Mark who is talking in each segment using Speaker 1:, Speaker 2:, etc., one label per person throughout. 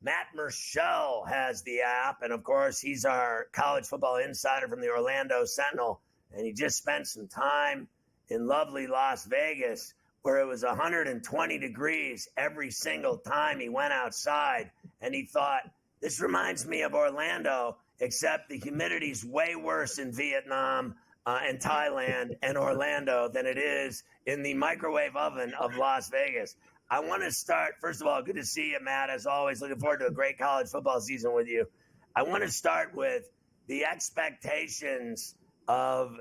Speaker 1: Matt Murschel has the app, and of course, he's our college football insider from the Orlando Sentinel, and he just spent some time in lovely Las Vegas where it was 120 degrees every single time he went outside, and he thought, this reminds me of Orlando, except the humidity's way worse in Vietnam and Thailand and Orlando than it is in the microwave oven of Las Vegas. I want to start, first of all, good to see you, Matt, as always. Looking forward to a great college football season with you. I want to start with the expectations of,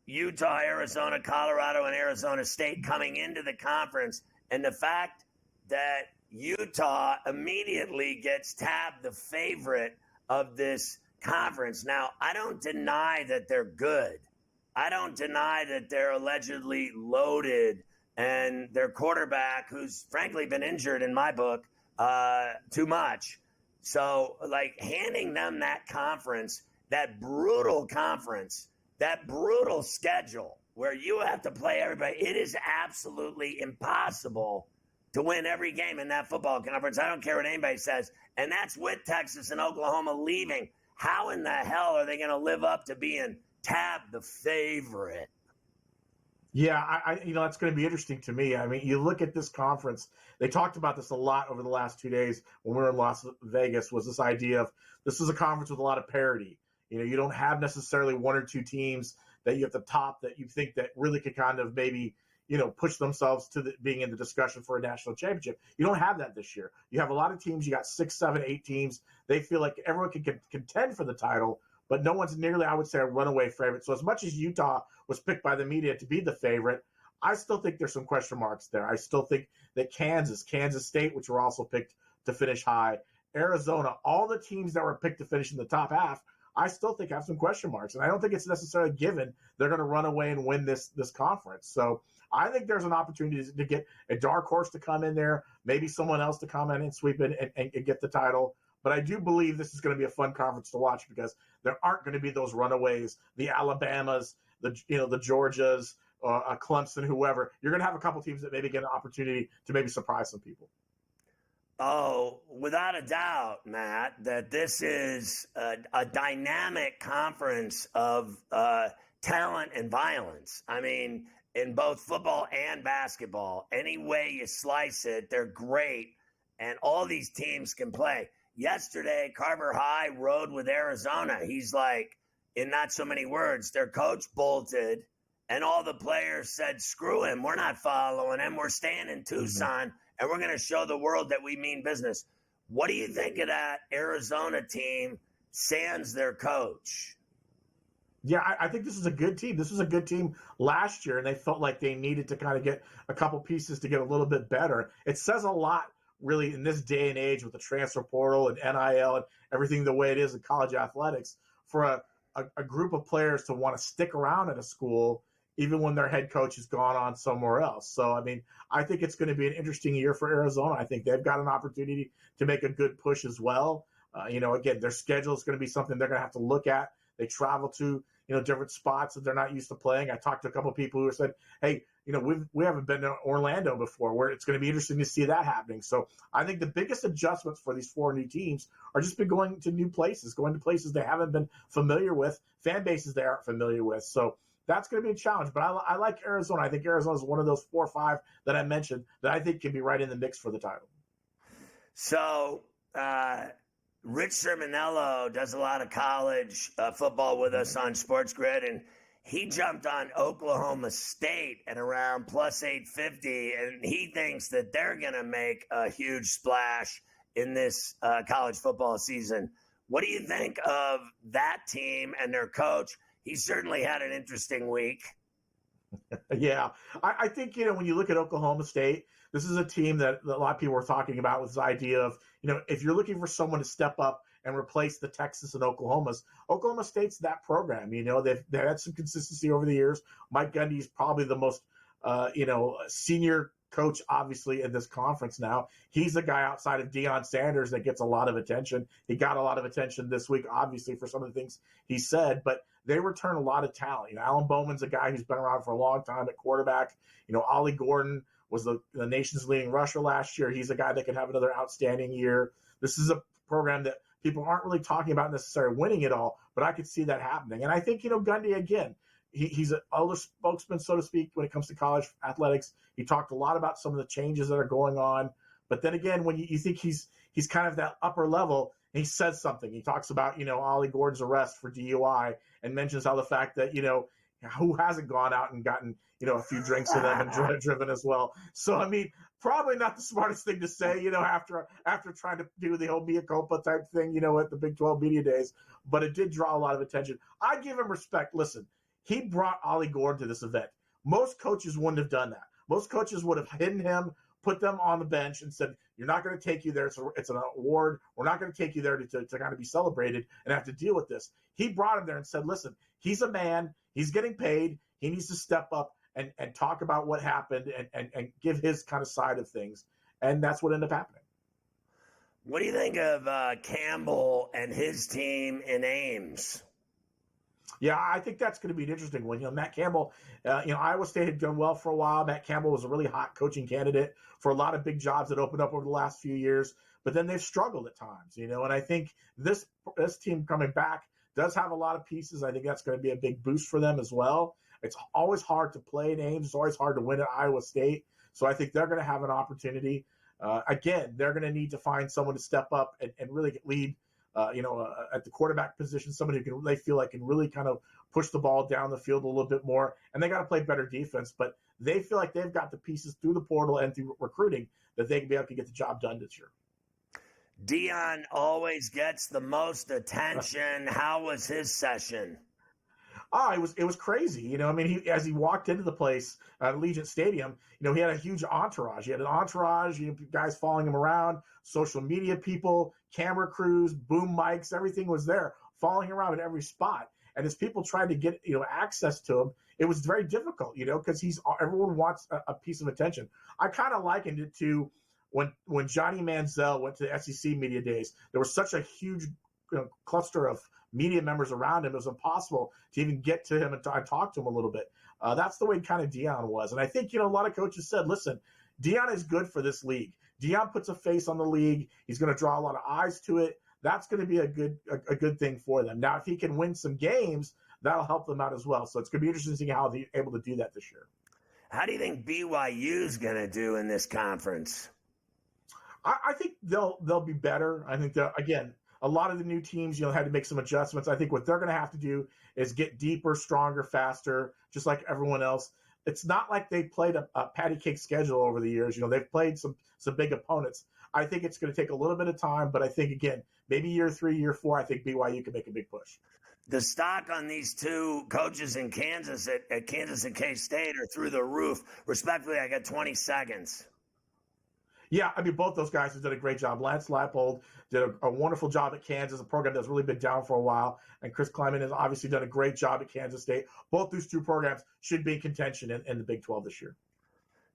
Speaker 1: Utah, Arizona, Colorado, and Arizona State coming into the conference, and the fact that Utah immediately gets tabbed the favorite of this conference. Now, I don't deny that they're good. I don't deny that they're allegedly loaded, and their quarterback, who's frankly been injured in my book too much. So, handing them that conference, that brutal conference, that brutal schedule where you have to play everybody, it is absolutely impossible to win every game in that football conference. I don't care what anybody says. And that's with Texas and Oklahoma leaving. How in the hell are they going to live up to being tabbed the favorite?
Speaker 2: Yeah, that's going to be interesting to me. I mean, you look at this conference, they talked about this a lot over the last 2 days when we were in Las Vegas, was this idea of this is a conference with a lot of parity. You don't have necessarily one or two teams that you at the top that you think that really could kind of maybe, push themselves to being in the discussion for a national championship. You don't have that this year. You have a lot of teams. You got 6, 7, 8 teams. They feel like everyone can contend for the title, but no one's nearly, I would say, a runaway favorite. So as much as Utah was picked by the media to be the favorite, I still think there's some question marks there. I still think that Kansas State, which were also picked to finish high, Arizona, all the teams that were picked to finish in the top half, I still think have some question marks. And I don't think it's necessarily given they're going to run away and win this conference. So I think there's an opportunity to get a dark horse to come in there, maybe someone else to come in and sweep it and get the title. But I do believe this is going to be a fun conference to watch because there aren't going to be those runaways, the Alabamas, the Georgias, Clemson, whoever. You're going to have a couple teams that maybe get an opportunity to maybe surprise some people.
Speaker 1: Oh, without a doubt, Matt, that this is a dynamic conference of talent and violence. I mean, in both football and basketball, any way you slice it, they're great, and all these teams can play. Yesterday, Carver High rode with Arizona. He's like, in not so many words, their coach bolted, and all the players said, screw him. We're not following him. We're staying in Tucson, and we're going to show the world that we mean business. What do you think of that Arizona team, sans their coach?
Speaker 2: Yeah, I think this is a good team. This was a good team last year, and they felt like they needed to kind of get a couple pieces to get a little bit better. It says a lot, really, in this day and age with the transfer portal and NIL and everything the way it is in college athletics, for a group of players to want to stick around at a school even when their head coach has gone on somewhere else. So, I mean, I think it's going to be an interesting year for Arizona. I think they've got an opportunity to make a good push as well. Again, their schedule is going to be something they're going to have to look at. They travel to, different spots that they're not used to playing. I talked to a couple of people who said, hey, we haven't been to Orlando before, where it's going to be interesting to see that happening. So I think the biggest adjustments for these 4 new teams are just been going to new places, going to places they haven't been familiar with, fan bases they aren't familiar with. So that's going to be a challenge. But I like Arizona. I think Arizona is one of those 4 or 5 that I mentioned that I think can be right in the mix for the title.
Speaker 1: So, Rich Sermonello does a lot of college football with us on SportsGrid, and he jumped on Oklahoma State at around plus 850, and he thinks that they're going to make a huge splash in this college football season. What do you think of that team and their coach? He certainly had an interesting week.
Speaker 2: Yeah, I think, when you look at Oklahoma State, this is a team that a lot of people were talking about with this idea of, if you're looking for someone to step up and replace the Texas and Oklahoma State's that program. They've had some consistency over the years. Mike Gundy is probably the most, senior coach, obviously, in this conference now. He's the guy outside of Deion Sanders that gets a lot of attention. He got a lot of attention this week, obviously, for some of the things he said, but they return a lot of talent. Alan Bowman's a guy who's been around for a long time at quarterback. Ollie Gordon was the nation's leading rusher last year. He's a guy that could have another outstanding year. This is a program that people aren't really talking about necessarily winning it all, but I could see that happening. And I think, Gundy, again, he's an elder spokesman, so to speak, when it comes to college athletics. He talked a lot about some of the changes that are going on. But then again, when you think he's kind of that upper level, he says something. He talks about, Ollie Gordon's arrest for DUI and mentions how the fact that, who hasn't gone out and gotten, a few drinks with them and driven as well. So, I mean, probably not the smartest thing to say, after trying to do the whole mea culpa type thing, at the Big 12 media days. But it did draw a lot of attention. I give him respect. Listen, he brought Ollie Gordon to this event. Most coaches wouldn't have done that. Most coaches would have hidden him, put them on the bench and said, you're not going to take you there. It's an award. We're not going to take you there to kind of be celebrated and have to deal with this. He brought him there and said, listen, he's a man. He's getting paid. He needs to step up and talk about what happened and give his kind of side of things. And that's what ended up happening.
Speaker 1: What do you think of Campbell and his team in Ames?
Speaker 2: Yeah, I think that's going to be an interesting one. Matt Campbell, Iowa State had done well for a while. Matt Campbell was a really hot coaching candidate for a lot of big jobs that opened up over the last few years. But then they've struggled at times, and I think this team coming back does have a lot of pieces. I think that's going to be a big boost for them as well. It's always hard to play in Ames. It's always hard to win at Iowa State. So I think they're going to have an opportunity. Again, they're going to need to find someone to step up and really lead. At the quarterback position, somebody who they feel like can really kind of push the ball down the field a little bit more. And they got to play better defense, but they feel like they've got the pieces through the portal and through recruiting that they can be able to get the job done this year.
Speaker 1: Deion always gets the most attention. How was his session?
Speaker 2: It was crazy. As he walked into the place at Allegiant Stadium, he had a huge entourage. He had an entourage, guys following him around, social media people, camera crews, boom mics, everything was there, following him around at every spot. And as people tried to get, access to him, it was very difficult, because everyone wants a piece of attention. I kind of likened it to when Johnny Manziel went to the SEC media days. There was such a huge cluster of media members around him. It was impossible to even get to him and talk to him a little bit. That's the way kind of Deion was. And I think, a lot of coaches said, listen, Deion is good for this league. Deion puts a face on the league. He's going to draw a lot of eyes to it. That's going to be a good thing for them. Now, if he can win some games, that'll help them out as well. So it's going to be interesting to see how they're able to do that this year.
Speaker 1: How do you think BYU's going to do in this conference?
Speaker 2: I think they'll be better. I think that, again, a lot of the new teams, had to make some adjustments. I think what they're going to have to do is get deeper, stronger, faster, just like everyone else. It's not like they played a patty cake schedule over the years. They've played some big opponents. I think it's going to take a little bit of time, but I think, again, maybe year 3, year 4, I think BYU can make a big push.
Speaker 1: The stock on these two coaches in Kansas at Kansas and K-State are through the roof. Respectfully, I got 20 seconds.
Speaker 2: Yeah, both those guys have done a great job. Lance Leipold did a wonderful job at Kansas, a program that's really been down for a while. And Chris Kleiman has obviously done a great job at Kansas State. Both these two programs should be in contention in the Big 12 this year.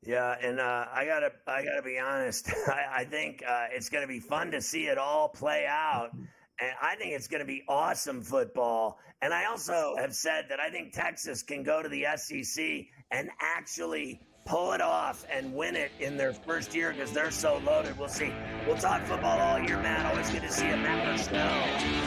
Speaker 1: Yeah, and I gotta be honest. I think it's going to be fun to see it all play out. And I think it's going to be awesome football. And I also have said that I think Texas can go to the SEC and actually pull it off and win it in their first year because they're so loaded. We'll see. We'll talk football all year, Matt. Always good to see you, Matt Murschel.